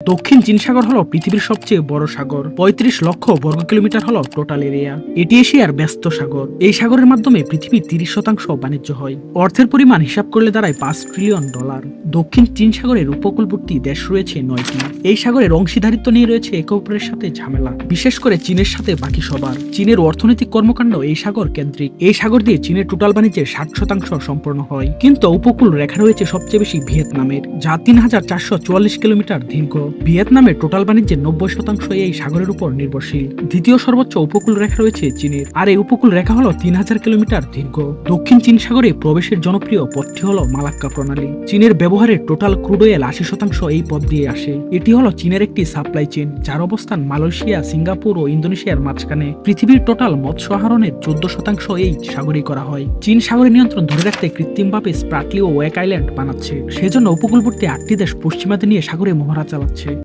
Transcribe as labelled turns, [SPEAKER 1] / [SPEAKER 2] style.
[SPEAKER 1] দক্ষিণ চীন সাগর হলো পৃথিবীর সবচেয়ে বড় সাগর। ৩৫ লক্ষ বর্গ কিলোমিটার হলো টোটাল এরিয়া। এটি এশিয়ার ব্যস্ত সাগর। এই সাগরের মাধ্যমে পৃথিবীর ৩০% বাণিজ্য হয়। অর্থের পরিমাণ হিসাব করলে দাঁড়ায় $৫ ট্রিলিয়ন। দক্ষিণ চীন সাগরের উপকূলবর্তী দেশ রয়েছে ৯টি। এই সাগরের অংশীদারিত্ব নিয়ে রয়েছে একে অপরের সাথে ঝামেলা, বিশেষ করে চীনের সাথে বাকি সবার। চীনের অর্থনৈতিক কর্মকাণ্ড এই সাগর কেন্দ্রিক। এই সাগর দিয়ে চীনের টোটাল বাণিজ্যের ৬০% সম্পন্ন হয়। কিন্তু উপকূল রেখা রয়েছে সবচেয়ে বেশি ভিয়েতনামের, যা ৩,৪৪৪ কিলোমিটার দীর্ঘ। ভিয়েতনামের টোটাল বাণিজ্যের ৯০% এই সাগরের উপর নির্ভরশীল। দ্বিতীয় সর্বোচ্চ উপকূল রেখা রয়েছে চীনের, আর এই উপকূল রেখা হলো ৩,০০০ কিলোমিটার দীর্ঘ। দক্ষিণ চীন সাগরে প্রবেশের জনপ্রিয় পথটি হলো মালাক্কা প্রণালী। চীনের ব্যবহারের টোটাল ক্রুড অয়েল ৮০% এই পথ দিয়ে আসে। এটি হলো চীনের একটি সাপ্লাই চেইন, যার অবস্থান মালয়েশিয়া, সিঙ্গাপুর ও ইন্দোনেশিয়ার মাঝখানে। পৃথিবীর টোটাল মৎস্য আহরণের ১৪% এই সাগরেই করা হয়। চীন সাগরের নিয়ন্ত্রণ ধরে রাখতে কৃত্রিমভাবে স্প্রাটলি ও ওয়েক আইল্যান্ড বানাচ্ছে। সেজন্য উপকূলবর্তী ৮টি দেশ পশ্চিমাদের নিয়ে সাগরে মহড়া চালাচ্ছে।